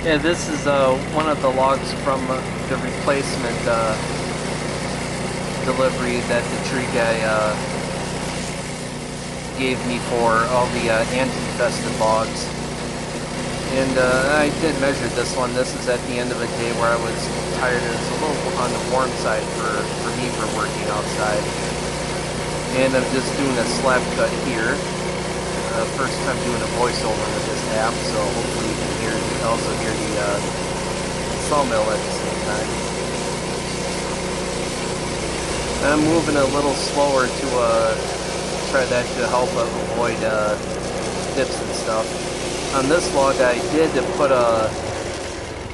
Yeah, this is one of the logs from the replacement delivery that the tree guy gave me for all the ant-infested logs. And I did measure this one. This is at the end of a day where I was tired. It was a little on the warm side for me for working outside. And I'm just doing a slab cut here. First time doing a voiceover with this app, so hopefully you can also hear the sawmill at the same time. I'm moving a little slower to try that to help avoid dips and stuff. On this log, I did put a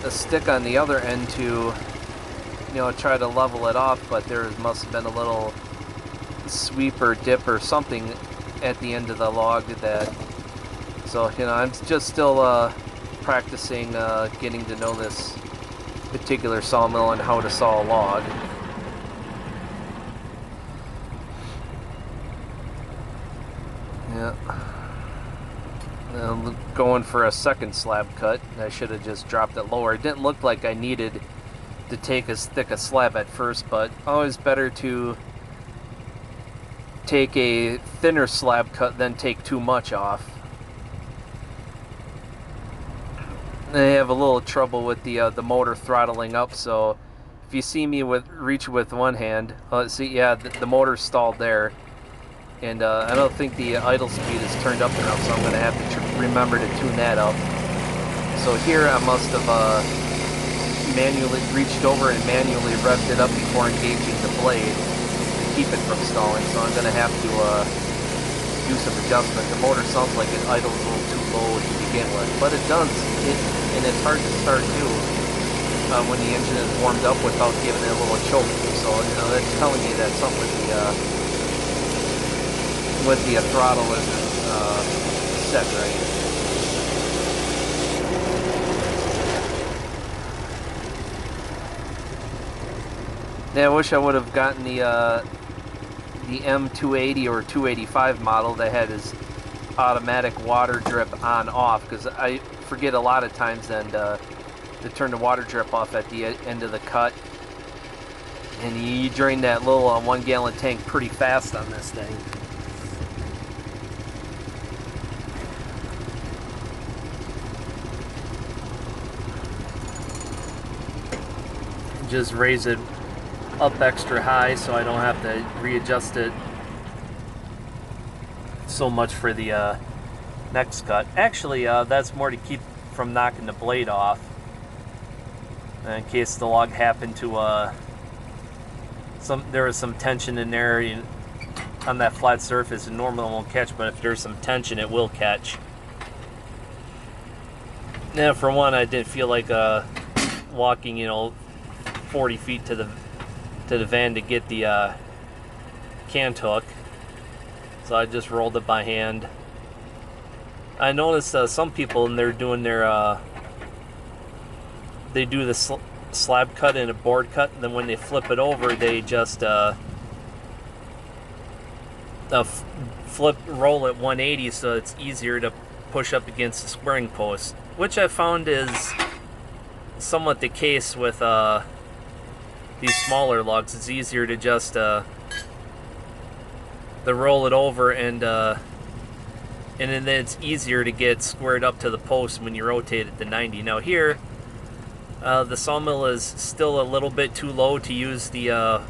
stick on the other end to, try to level it off, but there must have been a little sweep or dip or something at the end of the log that, so I'm just still practicing getting to know this particular sawmill and how to saw a log. Yeah, I'm going for a second slab cut. I should have just dropped it lower. It didn't look like I needed to take as thick a slab at first, but always better to take a thinner slab cut than take too much off. I have a little trouble with the motor throttling up, so if you see me reach with one hand, see, yeah, the motor's stalled there, and I don't think the idle speed is turned up enough, so I'm going to have to remember to tune that up. So here I must have manually reached over and manually revved it up before engaging the blade to keep it from stalling, so I'm going to have to do some adjustment. The motor sounds like it idles a little too low to begin with, but it does, and it's hard to start too when the engine is warmed up without giving it a little choke. So that's telling me that something with the throttle isn't set right. Yeah, I wish I would have gotten the M280 or 285 model that had his automatic water drip on off, because I forget a lot of times then to turn the water drip off at the end of the cut, and you drain that little 1 gallon tank pretty fast on this thing. Just raise it up extra high so I don't have to readjust it so much for the next cut. Actually, that's more to keep from knocking the blade off, in case the log happened to there was some tension in there on that flat surface, and normally it won't catch, but if there's some tension it will catch. Now, for one, I didn't feel like walking 40 feet to the van to get the cant hook, so I just rolled it by hand. I noticed some people, and they're doing their they do the slab cut and a board cut, and then when they flip it over, they just roll it 180, so it's easier to push up against the squaring post, which I found is somewhat the case with these smaller logs. It's easier to just roll it over, and then it's easier to get squared up to the post when you rotate it to 90. Now here, the sawmill is still a little bit too low to use the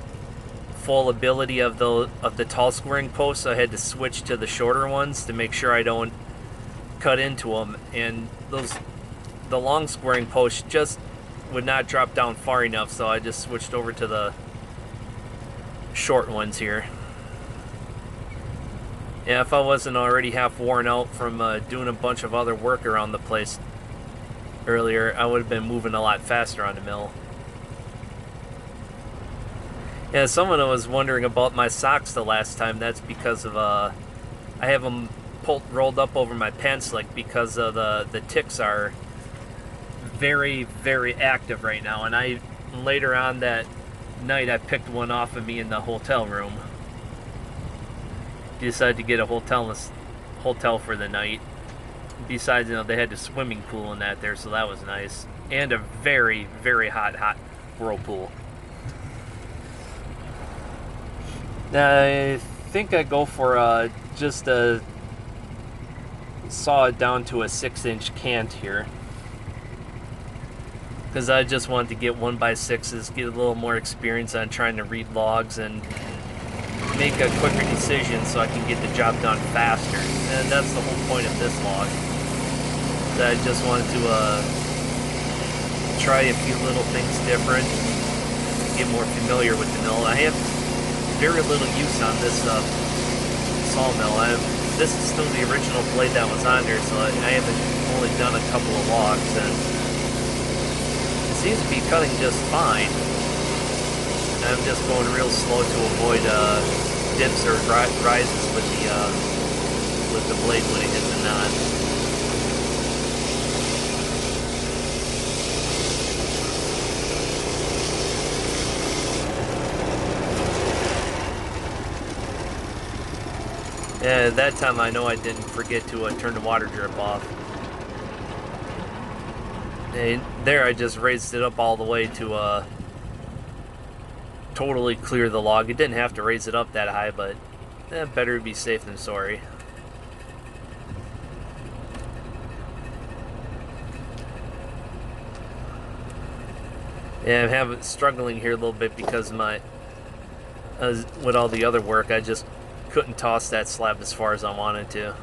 full ability of the tall squaring posts, so I had to switch to the shorter ones to make sure I don't cut into them. And the long squaring posts just would not drop down far enough, so I just switched over to the short ones here. Yeah, if I wasn't already half worn out from doing a bunch of other work around the place earlier, I would have been moving a lot faster on the mill. Yeah, someone was wondering about my socks the last time. That's because of I have them rolled up over my pants, like, because of the ticks are very, very active right now, and later on that night I picked one off of me in the hotel room. Decided to get a hotel for the night. Besides, you know, they had the swimming pool in that there, so that was nice. And a very, very hot whirlpool. Now, I think I go for just a saw it down to a 6-inch cant here. Because I just wanted to get 1x6s, get a little more experience on trying to read logs and make a quicker decision so I can get the job done faster. And that's the whole point of this log. That I just wanted to try a few little things different, get more familiar with the mill. I have very little use on this sawmill. This is still the original blade that was on there, so I haven't only done a couple of logs, and it seems to be cutting just fine. I'm just going real slow to avoid dips or rises with the blade when it hits the knot. Yeah, that time I know I didn't forget to turn the water drip off. And there I just raised it up all the way to totally clear the log. It didn't have to raise it up that high, but better be safe than sorry. Yeah, I'm struggling here a little bit because with all the other work, I just couldn't toss that slab as far as I wanted to.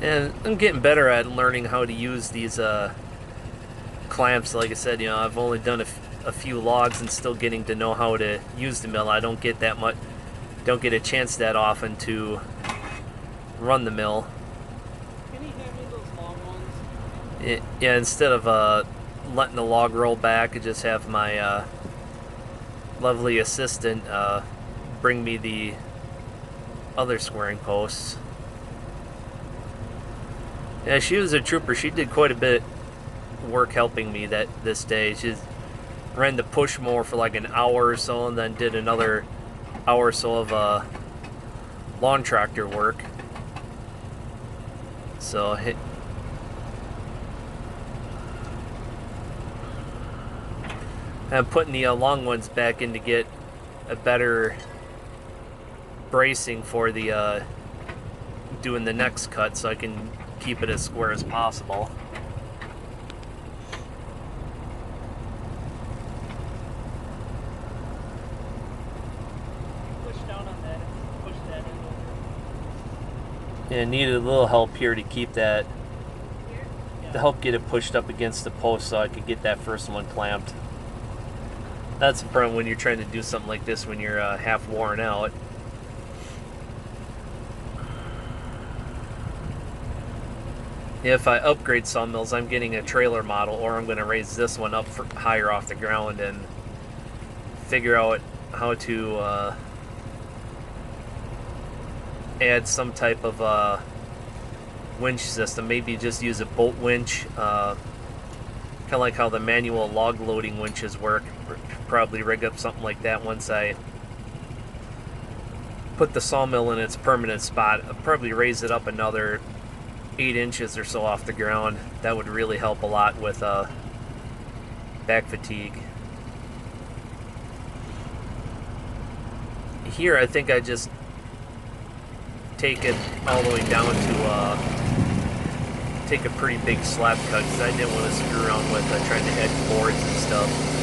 And I'm getting better at learning how to use these clamps. Like I said, you know, I've only done a few logs and still getting to know how to use the mill. I don't get a chance that often to run the mill. Yeah, instead of letting the log roll back, I just have my lovely assistant bring me the other squaring posts. Yeah, she was a trooper. She did quite a bit of work helping me this day. She ran the push mower for like an hour or so, and then did another hour or so of lawn tractor work. So I'm putting the long ones back in to get a better bracing for the doing the next cut, so I can keep it as square as possible. Push down on that and push that in over. Yeah, needed a little help here to keep that, Here? Yeah. to help get it pushed up against the post so I could get that first one clamped. That's the problem when you're trying to do something like this when you're half worn out. If I upgrade sawmills, I'm getting a trailer model, or I'm going to raise this one up higher off the ground and figure out how to add some type of winch system. Maybe just use a bolt winch, kind of like how the manual log loading winches work. Probably rig up something like that once I put the sawmill in its permanent spot. I'll probably raise it up another 8 inches or so off the ground. That would really help a lot with back fatigue. Here I think I just take it all the way down to take a pretty big slab cut, because I didn't want to screw around with trying to edge boards and stuff.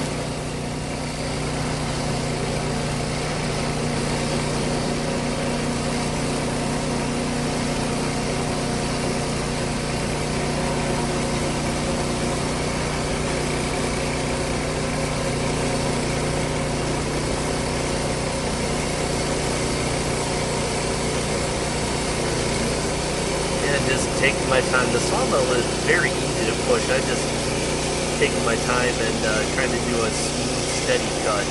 Just taking my time. The sawmill is very easy to push. I just taking my time and trying to do a smooth, steady cut.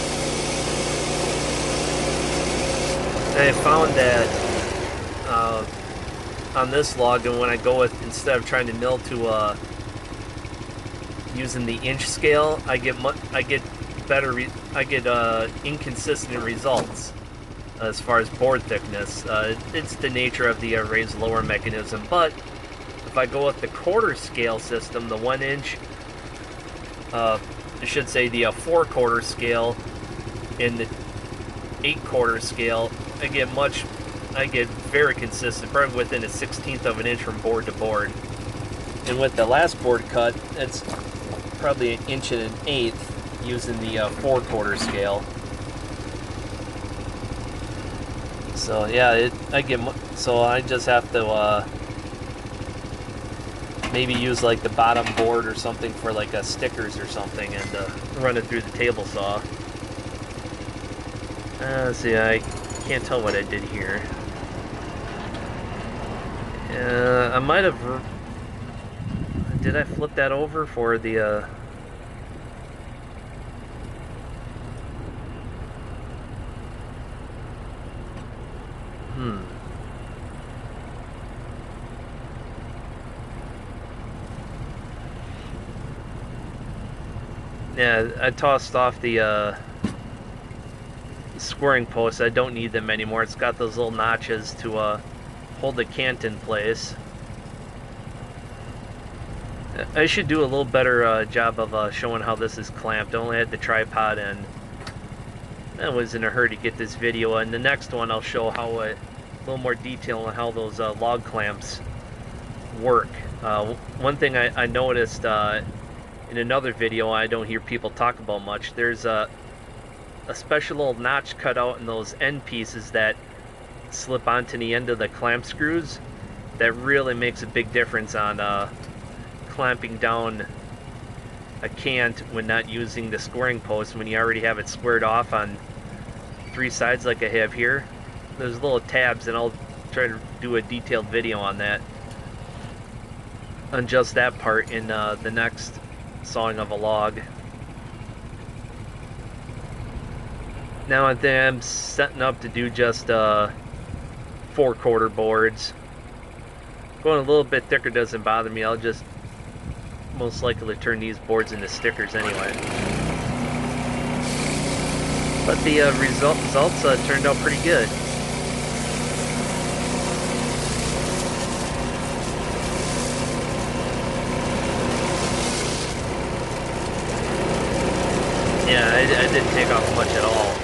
And I found that on this log, and when I go with, instead of trying to mill to using the inch scale, I get I get inconsistent results as far as board thickness. It's the nature of the raised lower mechanism, but if I go with the quarter scale system, the 1 inch, I should say the 4/4 scale and the 8/4 scale, I get very consistent, probably within a 1/16 of an inch from board to board. And with the last board cut, it's probably 1 inch and 1/8 using the 4/4 scale. So yeah, so I just have to maybe use like the bottom board or something for like stickers or something, and run it through the table saw. Let's see, I can't tell what I did here. I might have. Did I flip that over for the? Yeah, I tossed off the scoring posts. I don't need them anymore. It's got those little notches to hold the cant in place. I should do a little better job of showing how this is clamped. I only had the tripod, and I was in a hurry to get this video. And the next one, I'll show how a little more detail on how those log clamps work. One thing I noticed in another video I don't hear people talk about much, there's a special little notch cut out in those end pieces that slip onto the end of the clamp screws that really makes a big difference on clamping down a cant when not using the scoring post, when you already have it squared off on 3 sides like I have here. There's little tabs, and I'll try to do a detailed video on that, on just that part, in the next sawing of a log. Now I think I'm setting up to do just 4/4 boards. Going a little bit thicker doesn't bother me. I'll just most likely turn these boards into stickers anyway. But the results turned out pretty good. Yeah, I didn't take off much at all.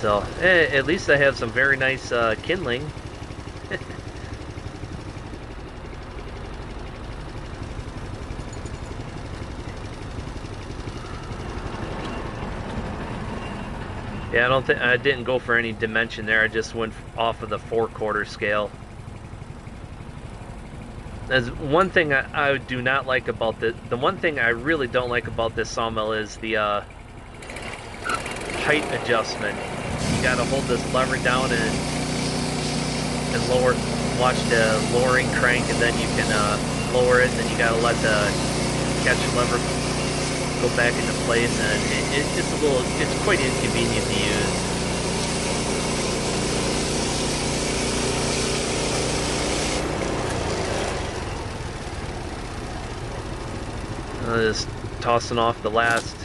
So, at least I have some very nice kindling. Yeah, I didn't go for any dimension there. I just went off of the 4/4 scale. There's one thing I do not like about the one thing I really don't like about this sawmill is the height adjustment. You gotta hold this lever down and watch the lowering crank, and then you can lower it, and then you gotta let the catch lever go back into place, and it's quite inconvenient to use. Just tossing off the last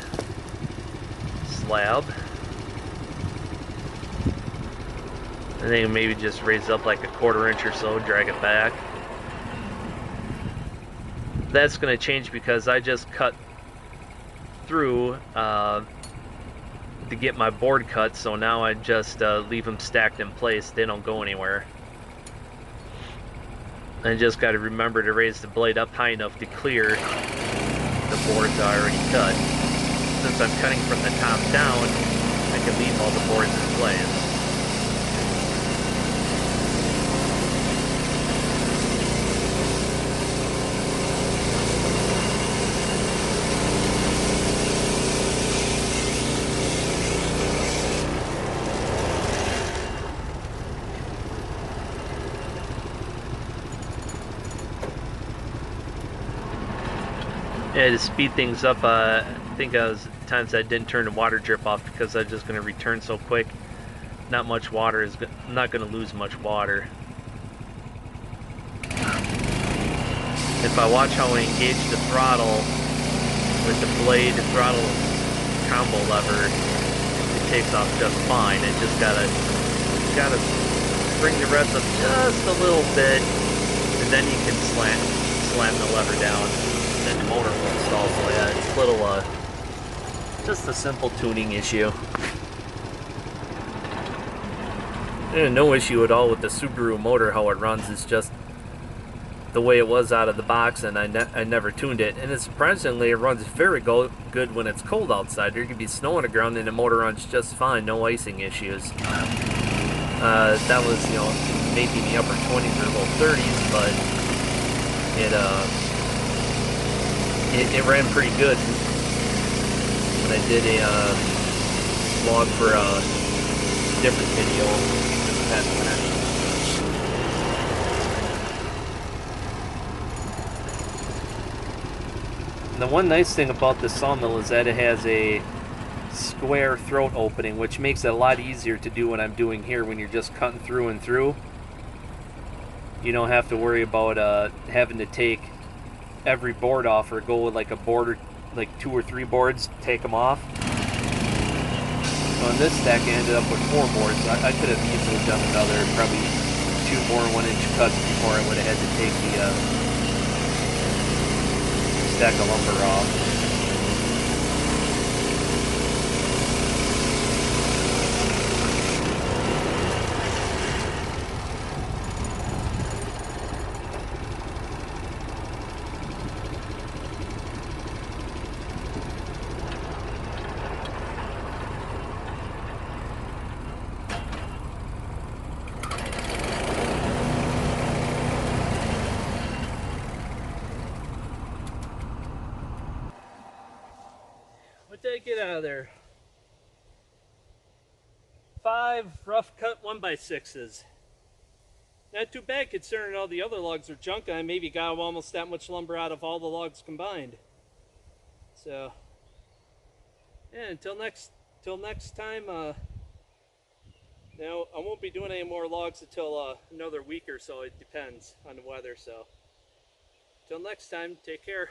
slab. I think maybe just raise it up like a 1/4 inch or so, drag it back. That's going to change because I just cut through to get my board cut, so now I just leave them stacked in place. They don't go anywhere. I just got to remember to raise the blade up high enough to clear the boards I already cut. Since I'm cutting from the top down, I can leave all the boards in place. Yeah, to speed things up, I think times I didn't turn the water drip off because I was just going to return so quick. Not much water I'm not going to lose much water. If I watch how I engage the throttle with the blade throttle combo lever, it takes off just fine. It just gotta bring the revs up just a little bit, and then you can slam the lever down, and then the motor won't stall. So yeah, it's a little just a simple tuning issue. And no issue at all with the Subaru motor, how it runs. It's just the way it was out of the box, and I never tuned it. And surprisingly, it runs very good when it's cold outside. There could be snow on the ground and the motor runs just fine, no icing issues. That was, you know, maybe in the upper 20s or low 30s, but it ran pretty good. When I did a vlog for a different video this past winter. And the one nice thing about the Sawmill is that it has a square throat opening, which makes it a lot easier to do what I'm doing here when you're just cutting through and through. You don't have to worry about having to take every board off or go with like a board or like 2 or 3 boards, take them off. So on this stack I ended up with 4 boards. I could have easily done another probably 2 more 1-inch cuts before I would have had to take the stack of lumber off. What did I get out of there? 5 rough cut 1x6s. Not too bad considering all the other logs are junk. I maybe got almost that much lumber out of all the logs combined. So, yeah, until next time, now I won't be doing any more logs until another week or so. It depends on the weather. So, until next time, take care.